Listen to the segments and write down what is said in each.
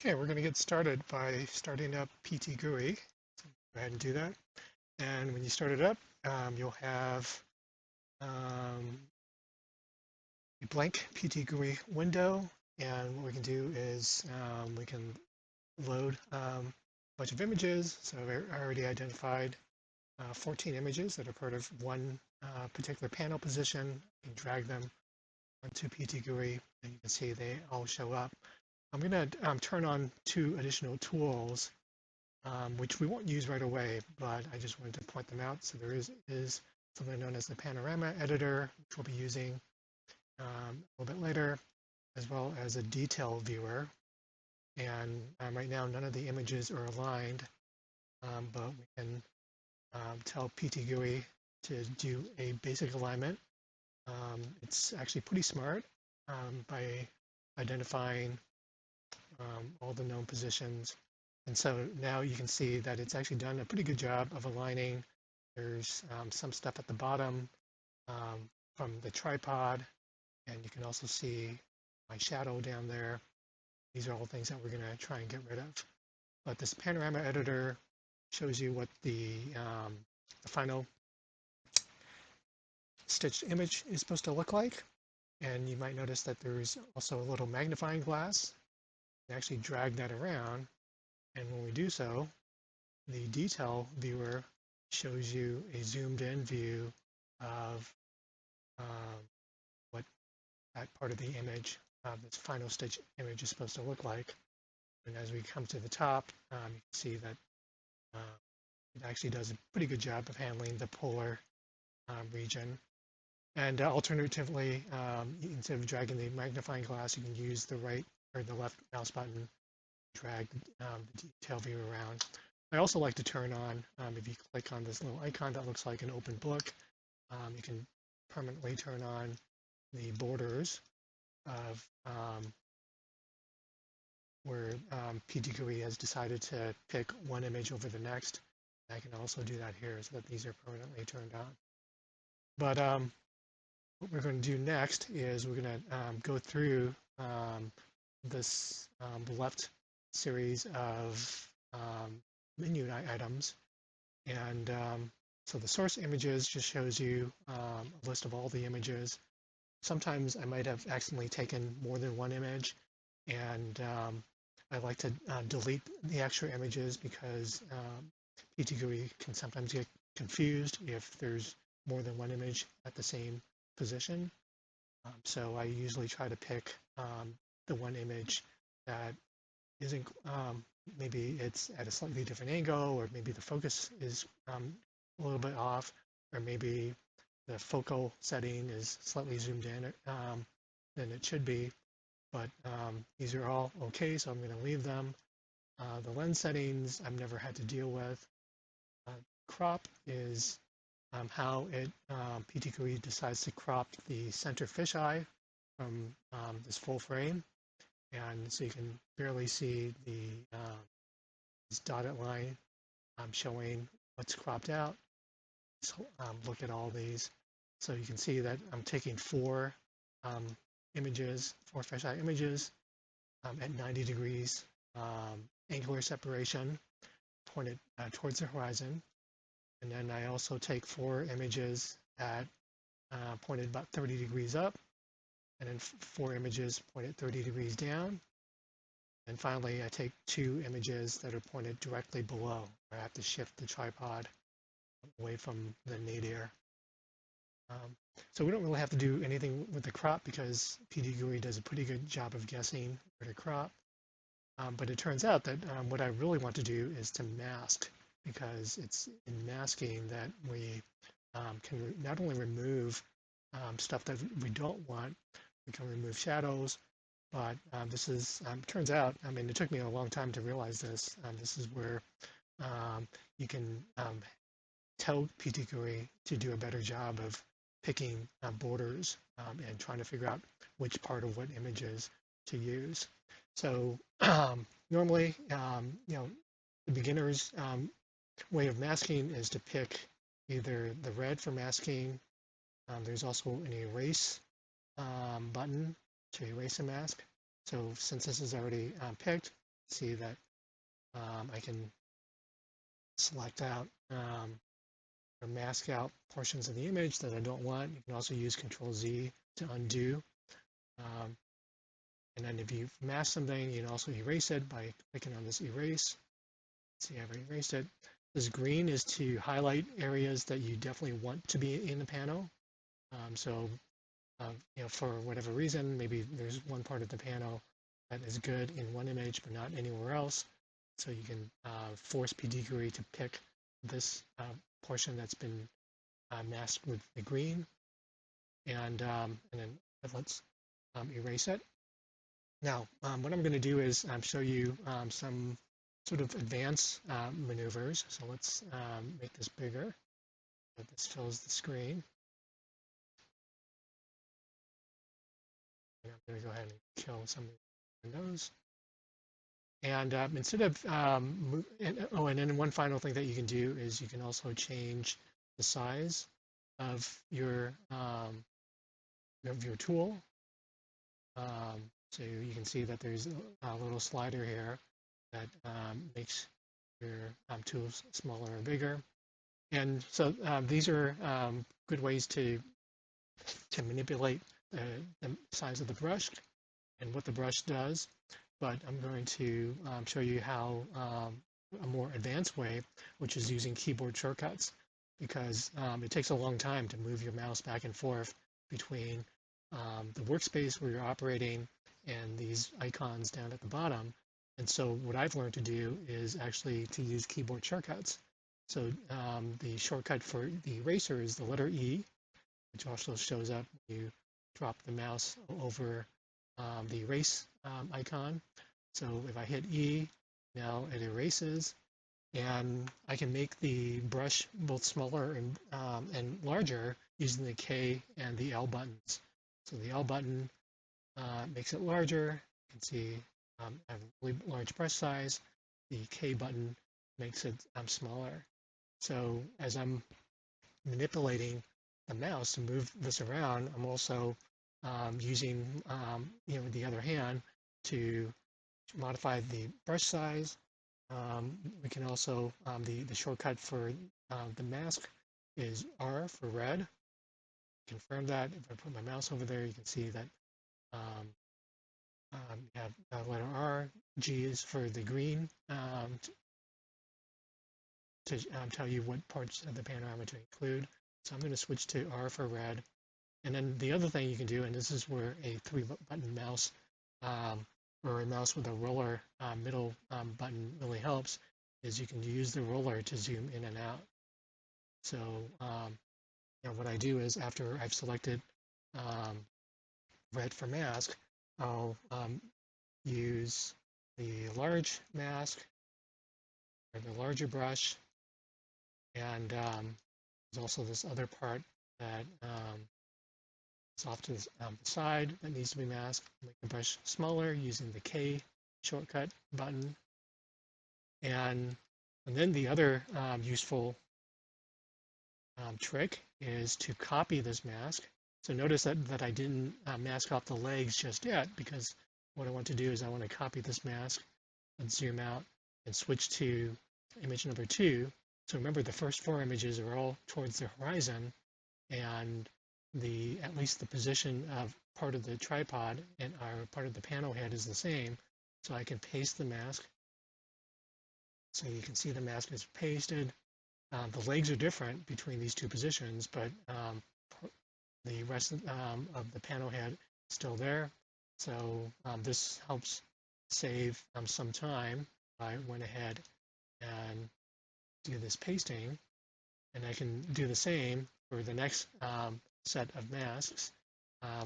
Okay, we're going to get started by starting up PTGui. So go ahead and do that. And when you start it up, you'll have um, a blank PTGui window. And what we can do is we can load a bunch of images. So I already identified 14 images that are part of one particular panel position. You can drag them onto PTGui, and you can see they all show up. I'm going to turn on two additional tools which we won't use right away, but I just wanted to point them out. So there is something known as the panorama editor, which we'll be using a little bit later, as well as a detail viewer. And right now, none of the images are aligned, but we can tell PTGui to do a basic alignment. It's actually pretty smart by identifying all the known positions. And so now you can see that it's actually done a pretty good job of aligning. There's some stuff at the bottom from the tripod, and you can also see my shadow down there. These are all things that we're going to try and get rid of. But this panorama editor shows you what the final stitched image is supposed to look like. And you might notice that there's also a little magnifying glass. You actually drag that around, and when we do so, the detail viewer shows you a zoomed in view of what that part of the image, this final stitch image is supposed to look like. And as we come to the top, you can see that it actually does a pretty good job of handling the polar region. And alternatively, instead of dragging the magnifying glass, you can use the right or the left mouse button, drag the detail view around. I also like to turn on, if you click on this little icon that looks like an open book, you can permanently turn on the borders of where PTGui has decided to pick one image over the next. I can also do that here so that these are permanently turned on. But what we're going to do next is we're going to go through this left series of menu items. And so the source images just shows you a list of all the images. Sometimes I might have accidentally taken more than one image, and I like to delete the extra images because PTGui can sometimes get confused if there's more than one image at the same position. So I usually try to pick the one image that isn't, maybe it's at a slightly different angle, or maybe the focus is a little bit off, or maybe the focal setting is slightly zoomed in than it should be. But these are all okay, so I'm going to leave them. The lens settings I've never had to deal with. Crop is how it PTGui decides to crop the center fisheye from this full frame, and so you can barely see the this dotted line showing what's cropped out. So look at all these. So you can see that I'm taking four images, four fisheye images at 90 degrees angular separation pointed towards the horizon. And then I also take four images at pointed about 30 degrees up, and then four images pointed 30 degrees down. And finally, I take two images that are pointed directly below. I have to shift the tripod away from the nadir. So we don't really have to do anything with the crop because PTGui does a pretty good job of guessing where to crop. But it turns out that what I really want to do is to mask, because it's in masking that we can not only remove stuff that we don't want, we can remove shadows, but this is, turns out, I mean, it took me a long time to realize this. This is where you can tell PTGui to do a better job of picking borders and trying to figure out which part of what images to use. So normally, the beginner's way of masking is to pick either the red for masking. There's also an erase button to erase a mask. So since this is already picked, see that I can select out or mask out portions of the image that I don't want. You can also use Control Z to undo. And then if you mask something, you can also erase it by clicking on this erase. See, I've erased it. This green is to highlight areas that you definitely want to be in the panel. For whatever reason, maybe there's one part of the panel that is good in one image but not anywhere else. So you can force PTGui to pick this portion that's been masked with the green, and then let's erase it. Now, what I'm going to do is show you some sort of advanced maneuvers. So let's make this bigger, so this fills the screen. And I'm going to go ahead and kill some of the windows. And instead of, and then one final thing that you can do is you can also change the size of your tool. So you can see that there's a little slider here that makes your tools smaller or bigger. And so these are good ways to manipulate the size of the brush and what the brush does. But I'm going to show you how a more advanced way, which is using keyboard shortcuts, because it takes a long time to move your mouse back and forth between the workspace where you're operating and these icons down at the bottom. And so what I've learned to do is actually to use keyboard shortcuts. So the shortcut for the eraser is the letter E, which also shows up when you drop the mouse over the erase icon. So if I hit E, now it erases, and I can make the brush both smaller and larger using the K and the L buttons. So the L button makes it larger. You can see I have a really large brush size. The K button makes it smaller. So as I'm manipulating the mouse to move this around, I'm also using the other hand to modify the brush size. We can also, the shortcut for the mask is R for red. Confirm that. If I put my mouse over there, you can see that you have letter R. G is for the green to tell you what parts of the panorama to include. So I'm going to switch to R for red. And then the other thing you can do, and this is where a 3-button mouse or a mouse with a roller middle button really helps, is you can use the roller to zoom in and out. So what I do is after I've selected red for mask, I'll use the large mask or the larger brush, and there's also this other part that is off to the side that needs to be masked. Make the brush smaller using the K shortcut button. And then the other useful trick is to copy this mask. So notice that I didn't mask off the legs just yet, because what I want to do is I want to copy this mask and zoom out and switch to image number 2. So remember, the first 4 images are all towards the horizon, and at least the position of part of the tripod and our part of the panel head is the same. So I can paste the mask. So you can see the mask is pasted. The legs are different between these 2 positions, but the rest of the panel head is still there. So this helps save some time. I went ahead and do this pasting, and I can do the same for the next set of masks,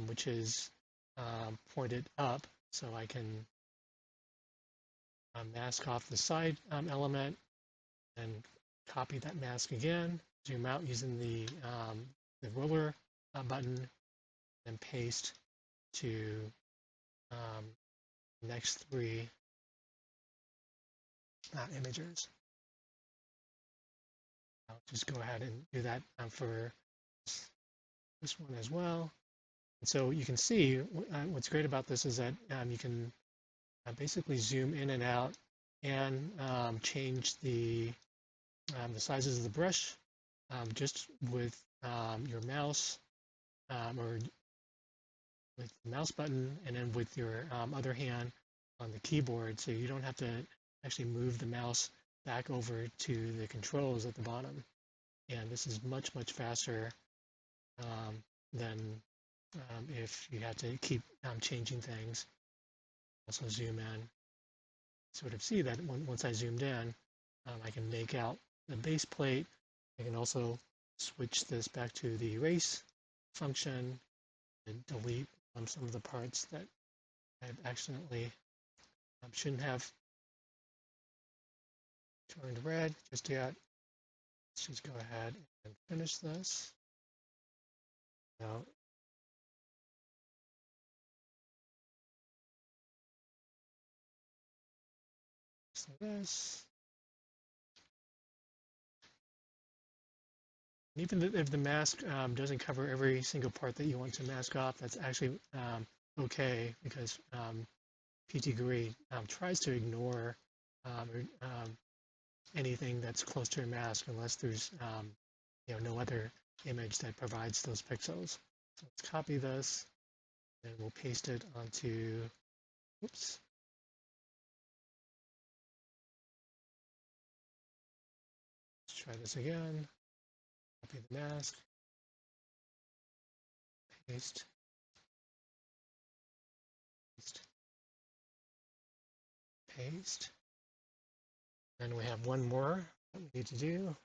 which is pointed up. So I can mask off the side element and copy that mask again, zoom out using the roller button, and paste to the next 3 images. I'll just go ahead and do that for this one as well. And so you can see what's great about this is that you can basically zoom in and out and change the sizes of the brush just with your mouse or with the mouse button, and then with your other hand on the keyboard, so you don't have to actually move the mouse back over to the controls at the bottom. And this is much, much faster than if you had to keep changing things. Also zoom in, sort of see that once I zoomed in, I can make out the base plate. I can also switch this back to the erase function and delete some of the parts that I've accidentally shouldn't have turned red just yet. Let's just go ahead and finish this. Now, just like this. Even if the mask doesn't cover every single part that you want to mask off, that's actually okay, because PTGui tries to ignore anything that's close to a mask unless there's no other image that provides those pixels. So let's copy this and we'll paste it onto, oops. Let's try this again. Copy the mask, paste, paste, paste. And we have one more that we need to do.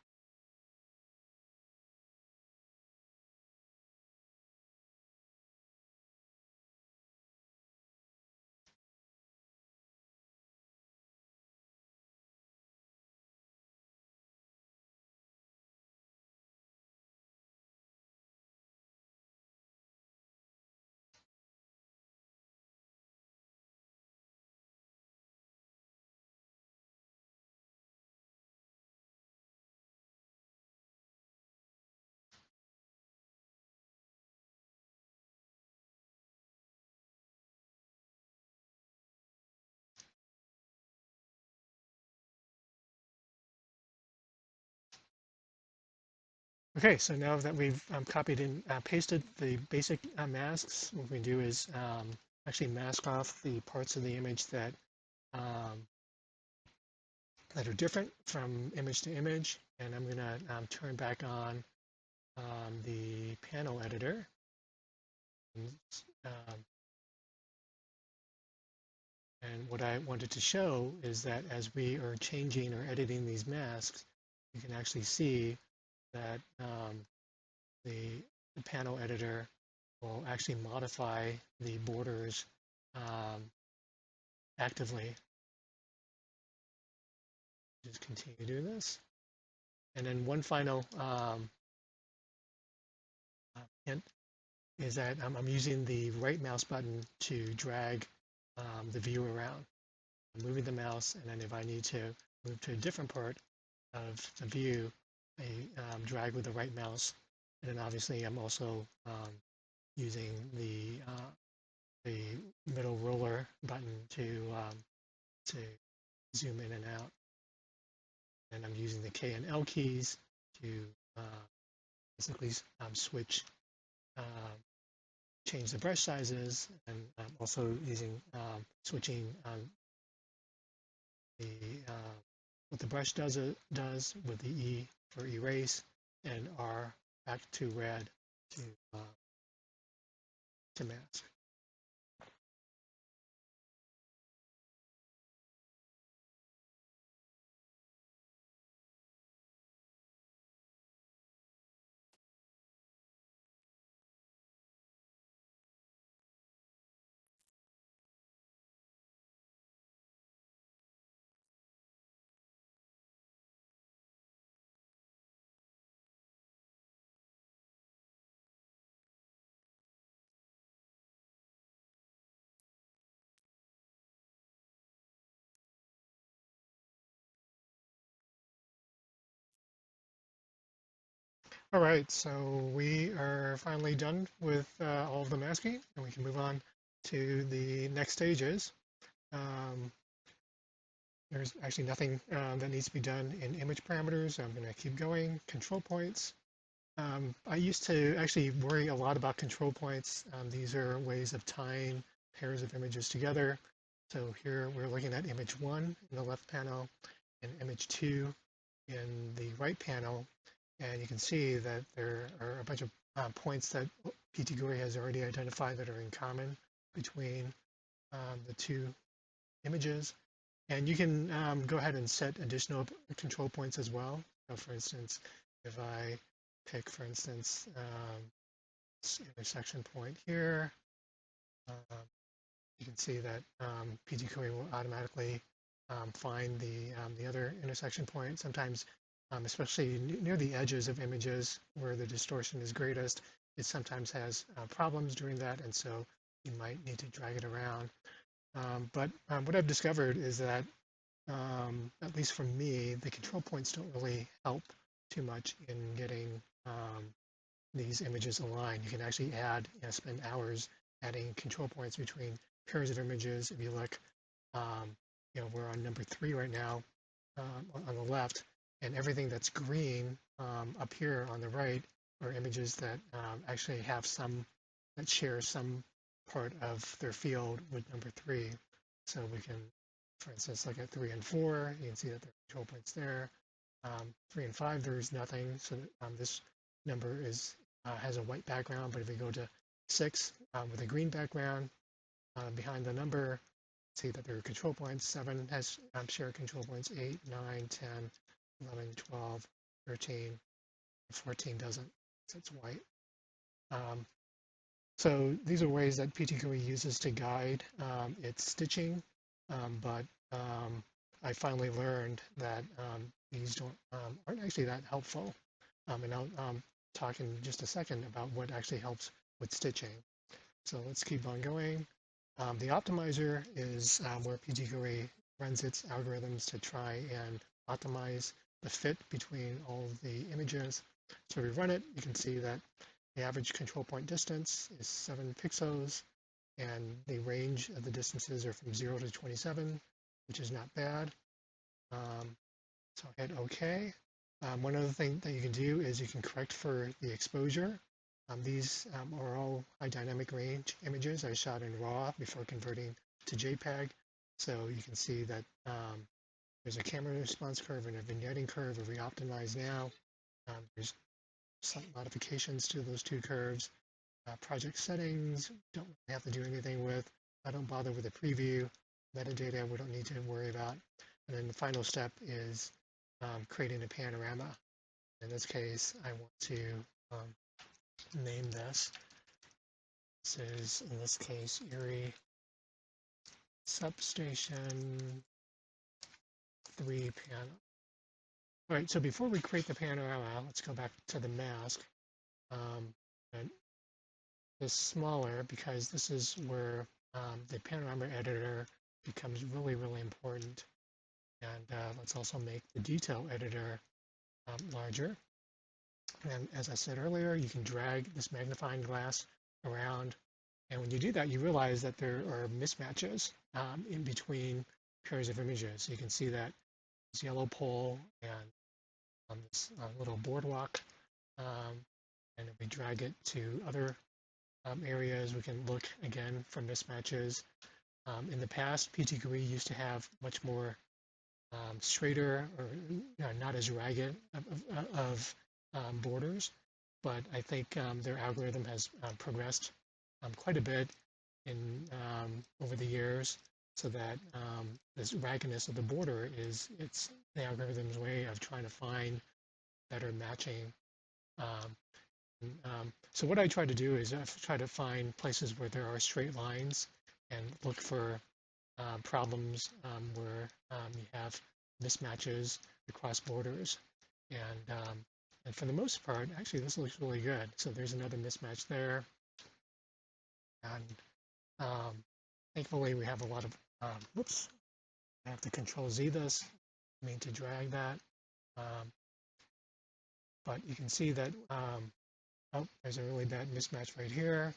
Okay, so now that we've copied and pasted the basic masks, what we do is actually mask off the parts of the image um, that are different from image to image. And I'm going to turn back on the Pano editor. Um, and what I wanted to show is that as we are changing or editing these masks, you can actually see that the Pano editor will actually modify the borders actively. Just continue doing this. And then one final hint is that I'm using the right mouse button to drag the view around. I'm moving the mouse, and then if I need to move to a different part of the view, I drag with the right mouse. And then obviously I'm also using the middle roller button to zoom in and out. And I'm using the K and L keys to basically switch, change the brush sizes, and also using switching the what the brush does with the E for erase and R back to red to mask. All right, so we are finally done with all of the masking, and we can move on to the next stages. Um, there's actually nothing that needs to be done in image parameters. I'm going to keep going. Control points. I used to actually worry a lot about control points. These are ways of tying pairs of images together. So here we're looking at image 1 in the left panel and image 2 in the right panel. And you can see that there are a bunch of points that PTGui has already identified that are in common between the two images. And you can go ahead and set additional control points as well. So for instance, if I pick, for instance, this intersection point here, you can see that PTGui will automatically find the other intersection point. Sometimes, especially near the edges of images where the distortion is greatest, it sometimes has problems doing that, and so you might need to drag it around. But what I've discovered is that, at least for me, the control points don't really help too much in getting these images aligned. You can actually add, spend hours adding control points between pairs of images. If you look, we're on number 3 right now on the left, and everything that's green up here on the right are images that actually have that share some part of their field with number 3. So we can, for instance, look at 3 and 4. You can see that there are control points there. 3 and 5, there's nothing. So this number has a white background, but if we go to 6 with a green background behind the number, see that there are control points. 7 has shared control points. 8, 9, 10, 11, 12, 13, 14 doesn't, so it's white. So these are ways that PTGui uses to guide its stitching, but I finally learned that these aren't actually that helpful. And I'll talk in just a second about what actually helps with stitching. So let's keep on going. The optimizer is where PTGui runs its algorithms to try and optimize the fit between all of the images. So we run it, you can see that the average control point distance is 7 pixels, and the range of the distances are from 0 to 27, which is not bad. So I hit OK. One other thing that you can do is you can correct for the exposure. These are all high dynamic range images I shot in RAW before converting to JPEG. So you can see that there's a camera response curve and a vignetting curve. If we optimize now, there's some modifications to those two curves. Project settings, don't really have to do anything with. I don't bother with the preview. Metadata, we don't need to worry about. And then the final step is creating a panorama. In this case, I want to name this. This is, in this case, Erie Substation 3 panel. All right, so before we create the panorama, let's go back to the mask. And this smaller because this is where the panorama editor becomes really, really important. And let's also make the detail editor larger. And as I said earlier, you can drag this magnifying glass around. And when you do that, you realize that there are mismatches in between pairs of images. You can see that this yellow pole and this little boardwalk. And if we drag it to other areas, we can look again for mismatches. In the past, PTGui used to have much more straighter or not as ragged of borders, but I think their algorithm has progressed quite a bit in over the years, so that this raggedness of the border it's the algorithm's way of trying to find better matching. So what I try to do is I try to find places where there are straight lines and look for problems where you have mismatches across borders. And for the most part, actually, this looks really good. So there's another mismatch there. And thankfully, we have a lot of, whoops, I have to Control Z this, I mean to drag that. But you can see that, oh, there's a really bad mismatch right here.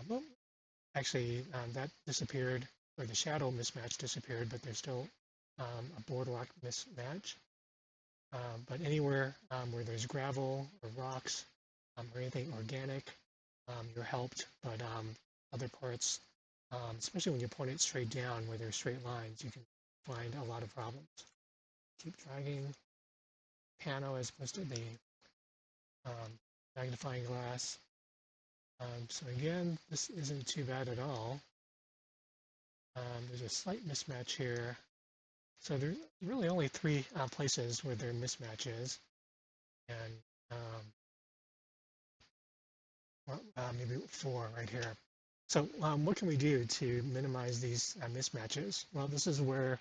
Well, actually, that disappeared, or the shadow mismatch disappeared, but there's still a boardwalk mismatch. But anywhere where there's gravel or rocks or anything organic, you're helped. But other parts, especially when you point it straight down where there's straight lines, you can find a lot of problems. Keep dragging. Pano as opposed to the magnifying glass. So again, this isn't too bad at all. There's a slight mismatch here. So there's really only three places where there are mismatches, and maybe four right here. So what can we do to minimize these mismatches? Well, this is where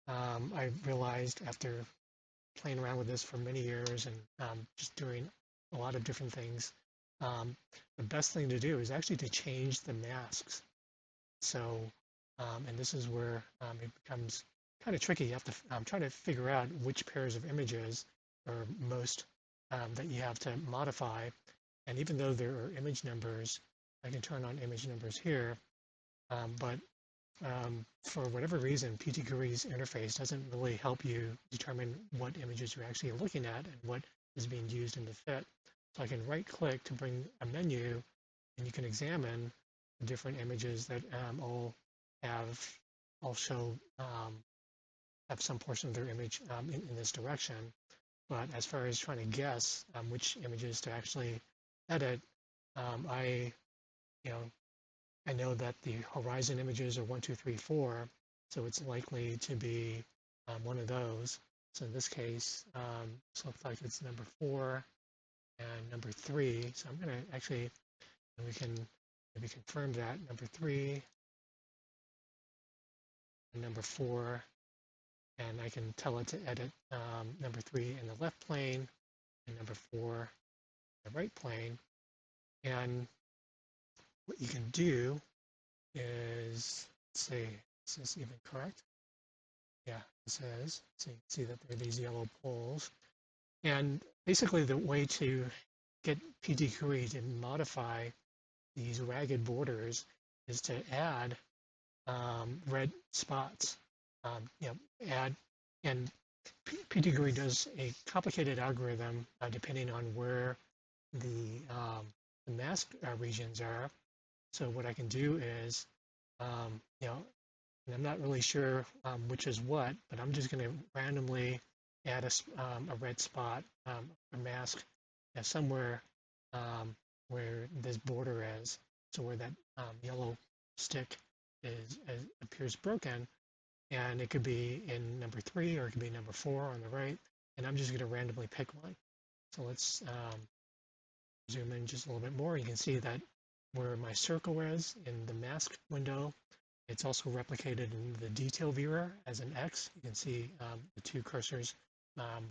I realized after playing around with this for many years and just doing a lot of different things, the best thing to do is actually to change the masks. So, and this is where it becomes kind of tricky. You have to try to figure out which pairs of images are most that you have to modify. And even though there are image numbers, I can turn on image numbers here, but for whatever reason, PTGui's interface doesn't really help you determine what images you're actually looking at and what is being used in the fit. So I can right-click to bring a menu, and you can examine the different images that all show have some portion of their image in this direction. But as far as trying to guess which images to actually edit, I you know I know that the horizon images are 1, 2, 3, 4, so it's likely to be one of those. So in this case, this looks like it's number 4 and number 3. So I'm going to actually, we can maybe confirm that number 3 and number 4, and I can tell it to edit number 3 in the left plane and number 4 in the right plane. And what you can do is, let's see, is this even correct? Yeah, this is. So you can see that there are these yellow poles. And basically the way to get PTGui to modify these ragged borders is to add red spots. Add, and PTGui does a complicated algorithm depending on where the mask regions are. So what I can do is, and I'm not really sure which is what, but I'm just going to randomly add a red spot, a mask, somewhere where this border is. So where that yellow stick appears broken, and it could be in number 3 or it could be number 4 on the right, and I'm just going to randomly pick one. So let's zoom in just a little bit more. You can see that where my circle is in the mask window, it's also replicated in the detail viewer as an X. You can see the two cursors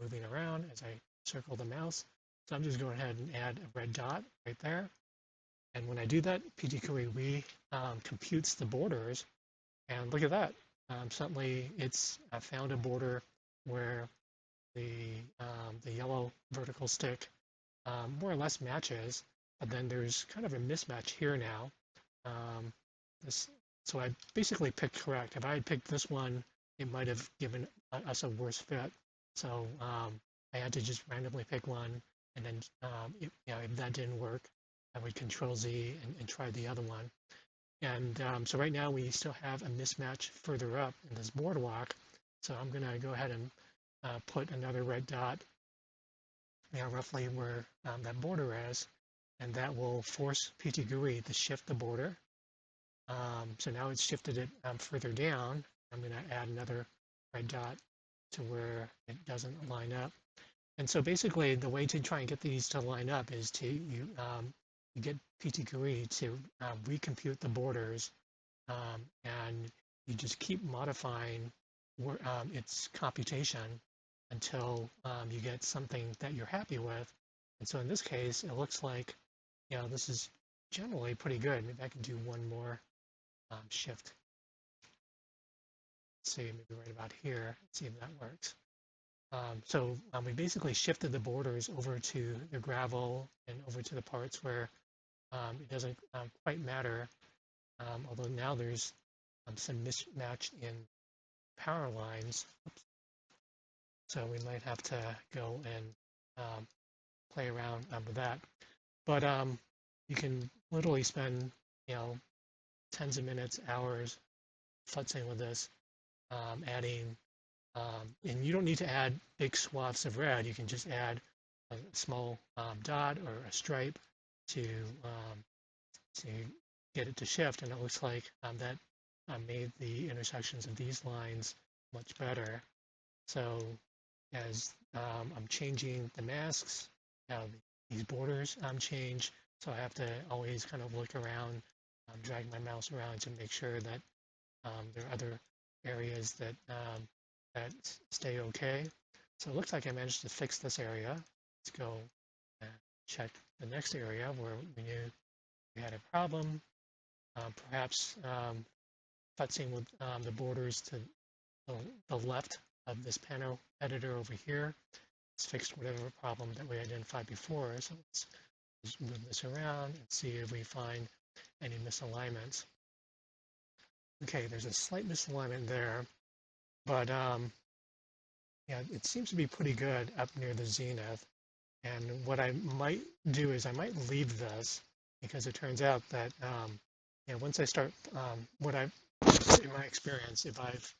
moving around as I circle the mouse. So I'm just going ahead and add a red dot right there. And when I do that, PTGui computes the borders. And look at that. Suddenly it's found a border where the yellow vertical stick more or less matches, but then there's kind of a mismatch here now. So I basically picked correct. If I had picked this one, it might have given us a worse fit. So I had to just randomly pick one, and then if that didn't work, I would Control Z and try the other one. And so right now we still have a mismatch further up in this boardwalk. So I'm going to go ahead and put another red dot roughly where that border is, and that will force PTGui to shift the border. So now it's shifted it further down. I'm going to add another red dot to where it doesn't line up. And so basically the way to try and get these to line up is to you get PTGui to recompute the borders, and you just keep modifying its computation until you get something that you're happy with. And so in this case, it looks like this is generally pretty good. Maybe I can do one more shift. Let's see, maybe right about here. Let's see if that works. So we basically shifted the borders over to the gravel and over to the parts where it doesn't quite matter, although now there's some mismatch in power lines. So we might have to go and play around with that. But you can literally spend, tens of minutes, hours futzing with this, adding, and you don't need to add big swaths of red. You can just add a small dot or a stripe to to get it to shift, and it looks like that made the intersections of these lines much better. So as I'm changing the masks, these borders change, so I have to always kind of look around, drag my mouse around to make sure that there are other areas that stay okay. So it looks like I managed to fix this area. Let's go and check the next area where we knew we had a problem. Perhaps futzing with the borders to the left of this Pano editor over here. It's fixed whatever problem that we identified before. So let's just move this around and see if we find any misalignments. Okay, there's a slight misalignment there, but yeah, it seems to be pretty good up near the zenith. And what I might do is I might leave this, because it turns out that once I start, in my experience, if I've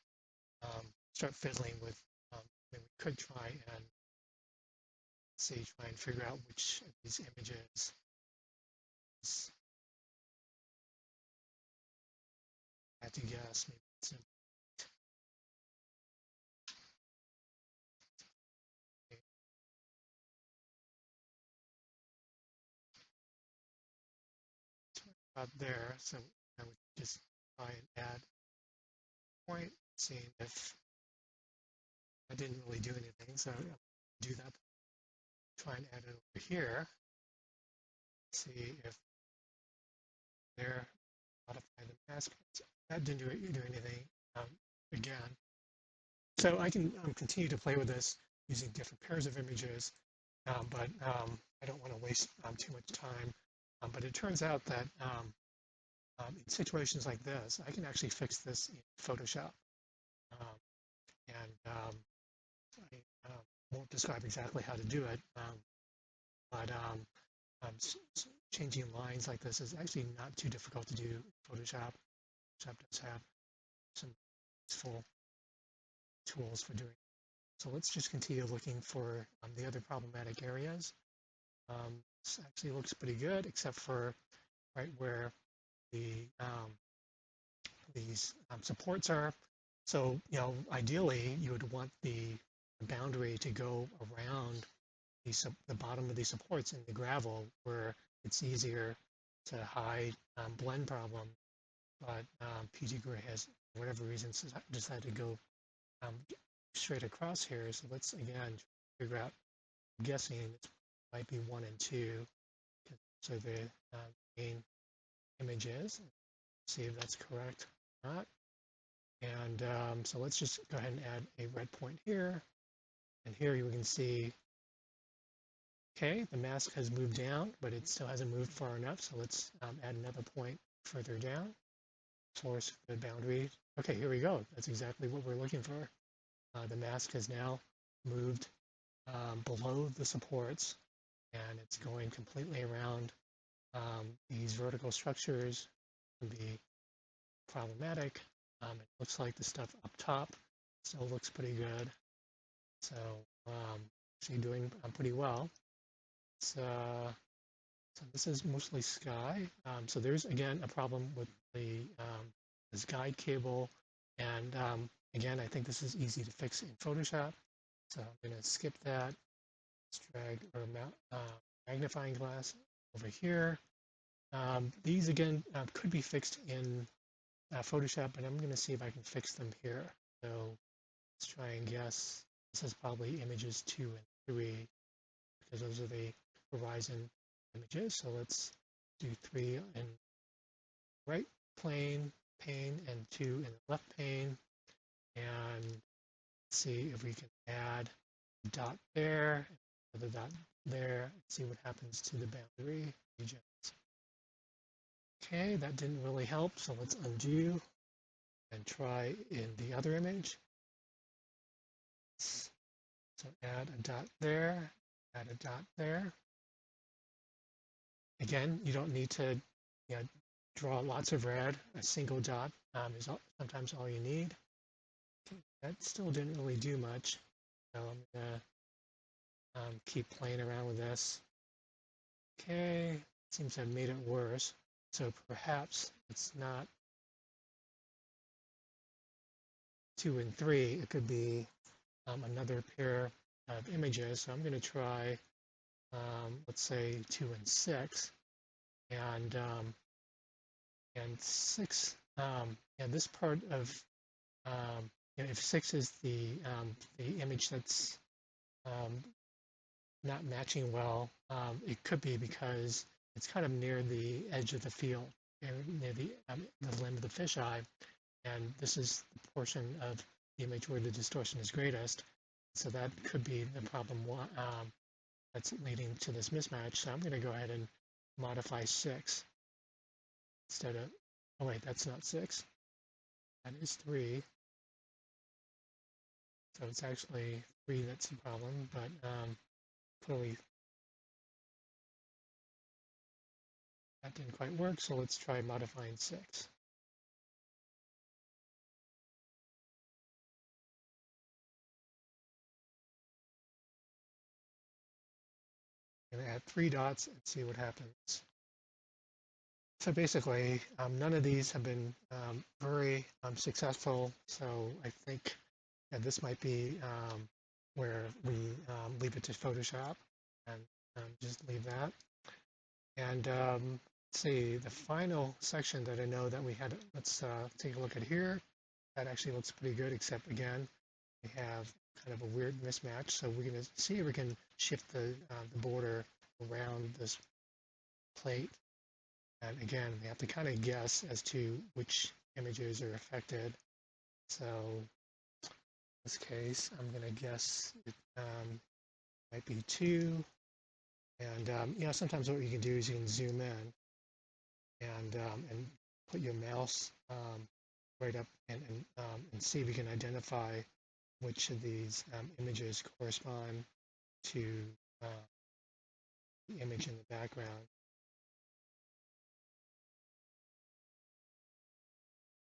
start fiddling with, we could try and try and figure out which of these images is, I have to guess, maybe it's about there. So I would just try and add a point, seeing if I didn't really do anything. So I'll do that. Try and add it over here. See if there, modify the mask. That didn't do anything again. So I can continue to play with this using different pairs of images, but I don't want to waste too much time. But it turns out that in situations like this, I can actually fix this in Photoshop. And I won't describe exactly how to do it, but changing lines like this is actually not too difficult to do in Photoshop. Photoshop does have some useful tools for doing it. So let's just continue looking for the other problematic areas. This actually looks pretty good, except for right where the these supports are. So, ideally, you would want the boundary to go around the bottom of these supports in the gravel, where it's easier to hide blend problem. But PTGui has, for whatever reason, decided to go straight across here. So let's, again, figure out, I'm guessing it might be 1 and 2. So the main images, see if that's correct or not. And so let's just go ahead and add a red point here. And here you can see, okay, the mask has moved down, but it still hasn't moved far enough. So let's add another point further down. Source, the boundary. Okay, here we go. That's exactly what we're looking for. The mask has now moved below the supports, and it's going completely around. These vertical structures can be problematic. It looks like the stuff up top still looks pretty good. So actually doing pretty well. So this is mostly sky. So there's, again, a problem with the this guide cable. And again, I think this is easy to fix in Photoshop. So I'm going to skip that. Let's drag our magnifying glass over here. These, again, could be fixed in Photoshop, but I'm going to see if I can fix them here. So let's try and guess. This is probably images 2 and 3, because those are the horizon images. So let's do 3 in right pane, and 2 in the left pane, and see if we can add a dot there, another dot there, and see what happens to the boundary regions. Okay, that didn't really help, so let's undo and try in the other image. So add a dot there, add a dot there. Again, you don't need to draw lots of red. A single dot is sometimes all you need. Okay, that still didn't really do much. So I'm going to keep playing around with this. Okay, seems to have made it worse. So perhaps it's not 2 and 3. It could be another pair of images. So I'm going to try, let's say, 2 and 6. And 6, and this part of, if 6 is the image that's not matching well, it could be because it's kind of near the edge of the field, near the limb of the fisheye, and this is the portion of the image where the distortion is greatest. So that could be the problem that's leading to this mismatch. So I'm going to go ahead and modify 6 instead of, oh wait, that's not 6. That is 3. So it's actually 3 that's the problem, but clearly that didn't quite work, so let's try modifying 6. I'm going to add 3 dots and see what happens. So basically, none of these have been very successful, so I think this might be where we leave it to Photoshop and just leave that. And let's see, the final section that I know that we had, let's take a look at here. That actually looks pretty good, except again, we have kind of a weird mismatch. So we're going to see if we can shift the border around this plate. And again, we have to kind of guess as to which images are affected. So in this case, I'm going to guess it might be 2. And sometimes what you can do is you can zoom in and put your mouse right up and see if you can identify which of these images correspond to the image in the background.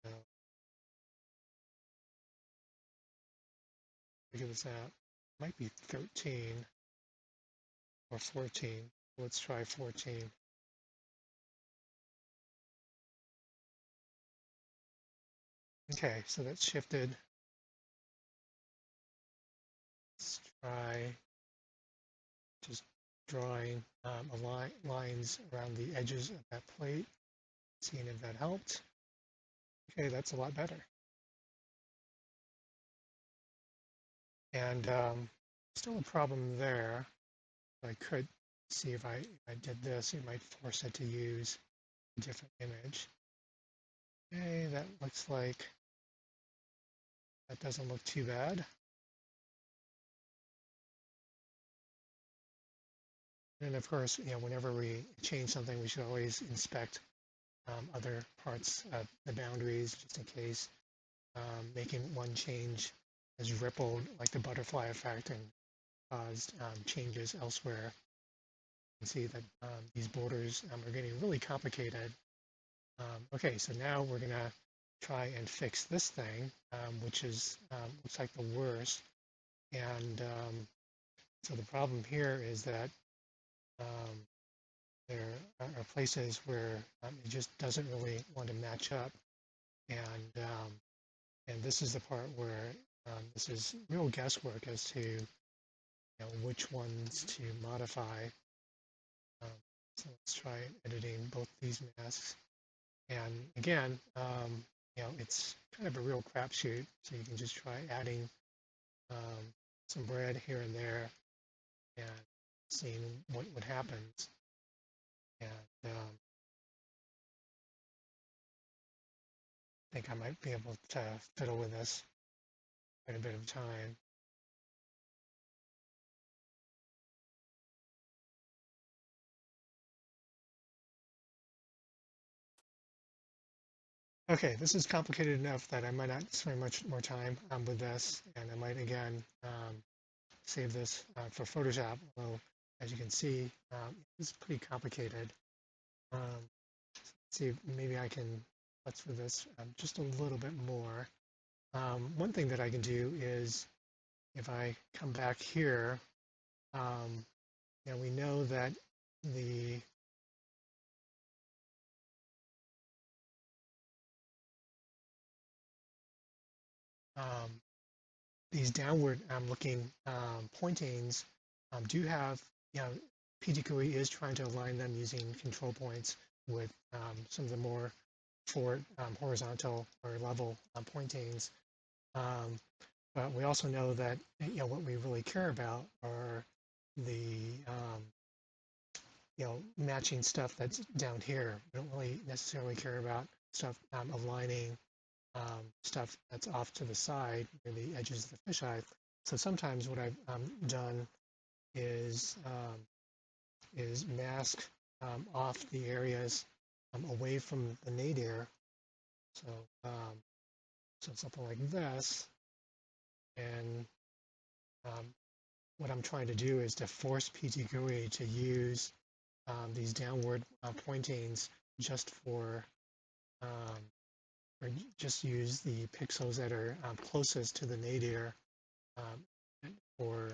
So, give us that. Might be 13 or 14. Let's try 14. Okay, so that's shifted. Let's try just drawing lines around the edges of that plate, seeing if that helped. Okay, that's a lot better. And still a problem there. I could see if I did this, it might force it to use a different image. Okay, that looks like that doesn't look too bad. And of course, whenever we change something, we should always inspect other parts of the boundaries just in case making one change has rippled like the butterfly effect and caused changes elsewhere. You can see that these borders are getting really complicated. Okay, so now we're going to try and fix this thing, which is looks like the worst. And so the problem here is that there are places where it just doesn't really want to match up, and this is the part where this is real guesswork as to which ones to modify. So let's try editing both these masks, and again, it's kind of a real crapshoot. So you can just try adding some red here and there and seeing what happens. And I think I might be able to fiddle with this quite a bit of time. Okay, this is complicated enough that I might not spend much more time with this, and I might again save this for Photoshop, although as you can see, it's pretty complicated. See if maybe I can let's for this just a little bit more. One thing that I can do is if I come back here, now we know that the these downward looking pointings do have, PTGui is trying to align them using control points with some of the more forward horizontal or level pointings. But we also know that what we really care about are the matching stuff that's down here. We don't really necessarily care about stuff aligning stuff that's off to the side near the edges of the fisheye. So sometimes what I've done is mask off the areas away from the nadir. So so something like this, and what I'm trying to do is to force PTGui to use these downward pointings just or just use the pixels that are closest to the nadir for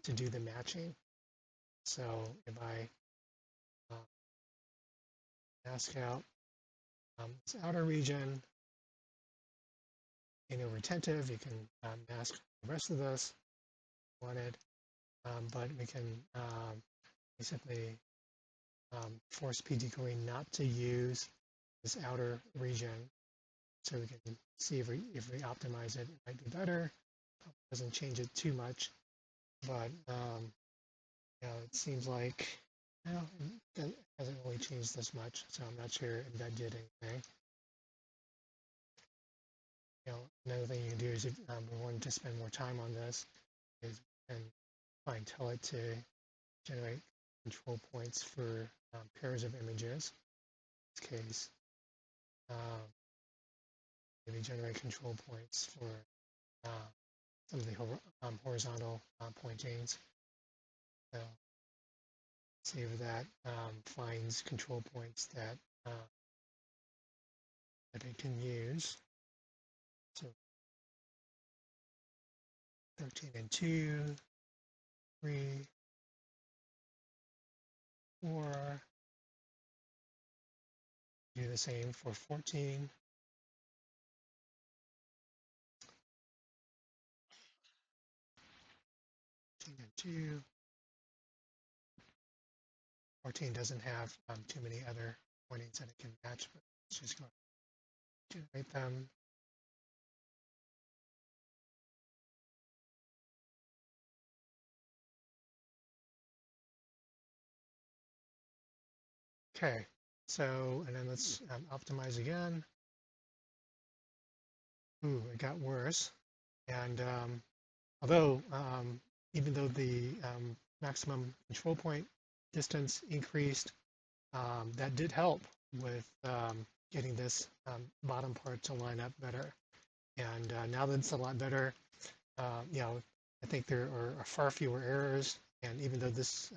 to do the matching. So if I mask out this outer region, retentive, you can mask the rest of this if wanted, but we can basically force PTGui not to use this outer region, so we can see if we optimize it, it might be better. Doesn't change it too much, but it seems like it hasn't really changed this much, so I'm not sure if that did anything. Another thing you can do is if we wanted to spend more time on this, is and try and tell it to generate control points for pairs of images. In this case, maybe generate control points for some of the horizontal pointings. So see if that finds control points that that it can use. So 13 and 2, 3, 4. Do the same for 14. 14 and 2. 14 doesn't have too many other pointings that it can match, but let's just go generate them. Okay, so, and then let's optimize again. Ooh, it got worse. And although, even though the maximum control point distance increased, that did help with getting this bottom part to line up better. And now that it's a lot better, I think there are far fewer errors. And even though this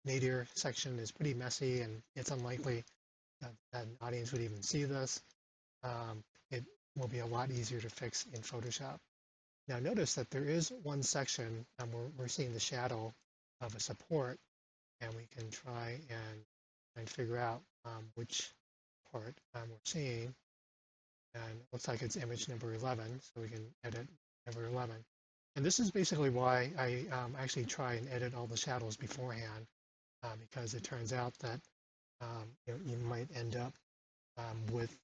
nadir section is pretty messy and it's unlikely that an audience would even see this, it will be a lot easier to fix in Photoshop. Now notice that there is one section where we're seeing the shadow of a support, and we can try and figure out which part we're seeing. And it looks like it's image number 11, so we can edit number 11. And this is basically why I actually try and edit all the shadows beforehand, because it turns out that you might end up with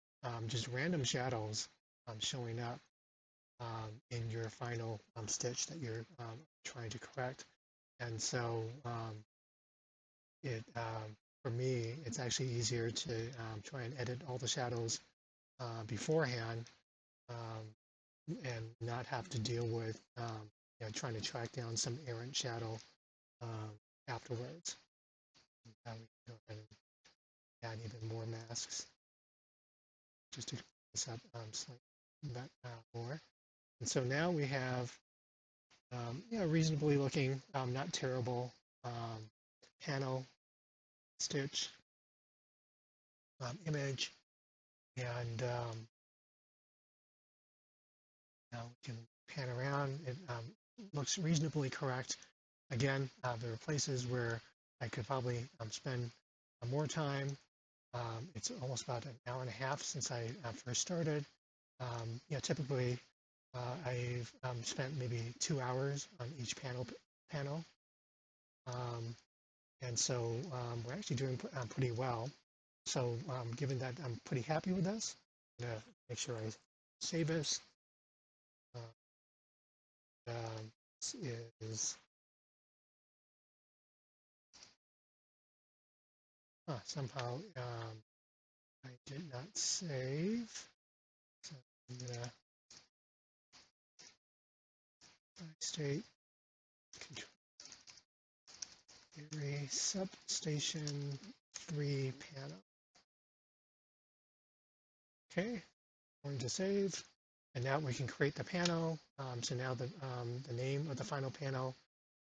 just random shadows showing up in your final stitch that you're trying to correct. And so for me, it's actually easier to try and edit all the shadows beforehand and not have to deal with trying to track down some errant shadow afterwards. We can go ahead and add even more masks just to clean this up slightly more. And so now we have reasonably looking, not terrible panel stitch image, and now we can pan around. It looks reasonably correct. Again, there are places where I could probably spend more time. It's almost about an hour and a half since I first started. Typically I've spent maybe 2 hours on each panel. And so we're actually doing pretty well. So given that I'm pretty happy with this, I'm going to make sure I save this. This is somehow I did not save. So I'm going to state control substation 3 panel. Okay, going to save, and now we can create the panel. So now the name of the final panel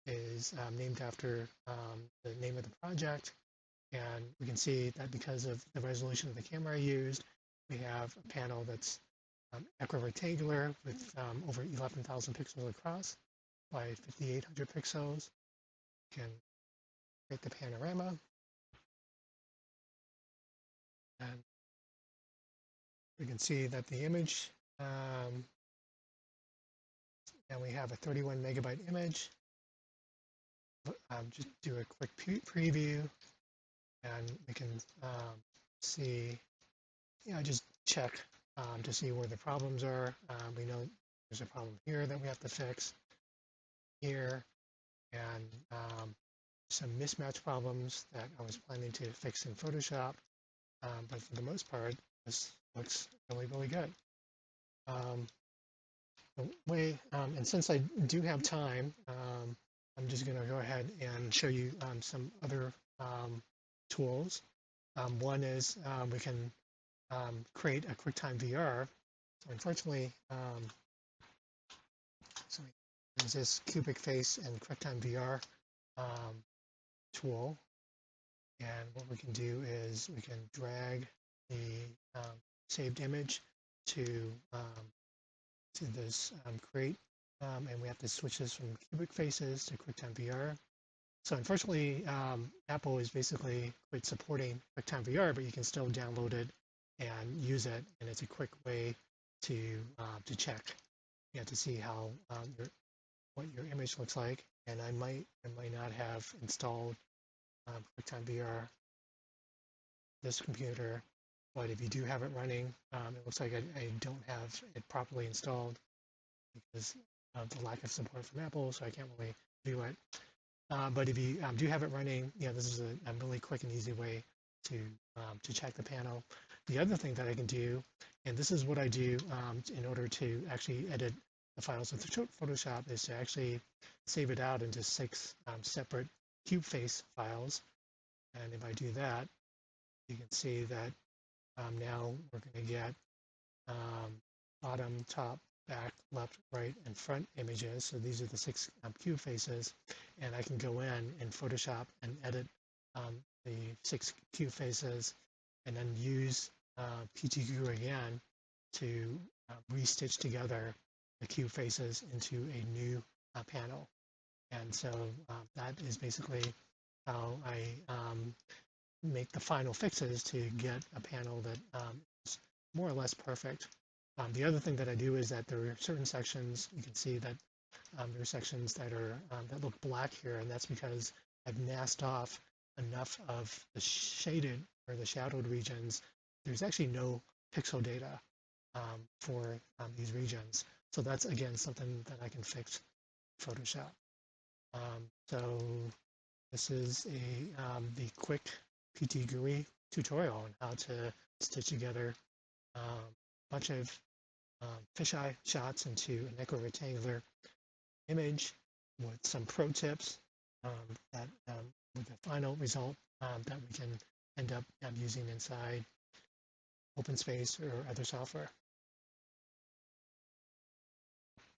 is named after the name of the project, and we can see that because of the resolution of the camera I used, we have a panel that's equirectangular with over 11,000 pixels across by 5,800 pixels. We can create the panorama, and we can see that the image, and we have a 31 megabyte image. Just do a quick preview, and we can see, just check to see where the problems are. We know there's a problem here that we have to fix here, and some mismatch problems that I was planning to fix in Photoshop. But for the most part, this looks really, really good. And since I do have time, I'm just going to go ahead and show you some other tools. One is we can create a QuickTime VR. So unfortunately, there's this cubic face and QuickTime VR tool. And what we can do is we can drag the saved image to this create, and we have to switch this from cubic faces to QuickTime VR. So unfortunately, Apple is basically quit supporting QuickTime VR, but you can still download it and use it, and it's a quick way to check, to see how what your image looks like. And I might not have installed QuickTime VR this computer, but if you do have it running, it looks like I don't have it properly installed because of the lack of support from Apple, so I can't really do it. But if you do have it running, this is a really quick and easy way to check the panel. The other thing that I can do, and this is what I do in order to actually edit the files with Photoshop, is to actually save it out into 6 separate cube face files. And if I do that, you can see that now we're going to get bottom, top, back, left, right, and front images. So these are the 6 cube faces, and I can go in Photoshop and edit the 6 cube faces, and then use PTGui again to restitch together the cube faces into a new panel. And so that is basically how I make the final fixes to get a panel that is more or less perfect. The other thing that I do is that there are certain sections, you can see that there are sections that are that look black here, and that's because I've masked off enough of the shaded or the shadowed regions. There's actually no pixel data for these regions. So that's, again, something that I can fix in Photoshop. So this is the quick PTGui tutorial on how to stitch together a bunch of fisheye shots into an equirectangular image with some pro tips that with the final result that we can end up using inside OpenSpace or other software.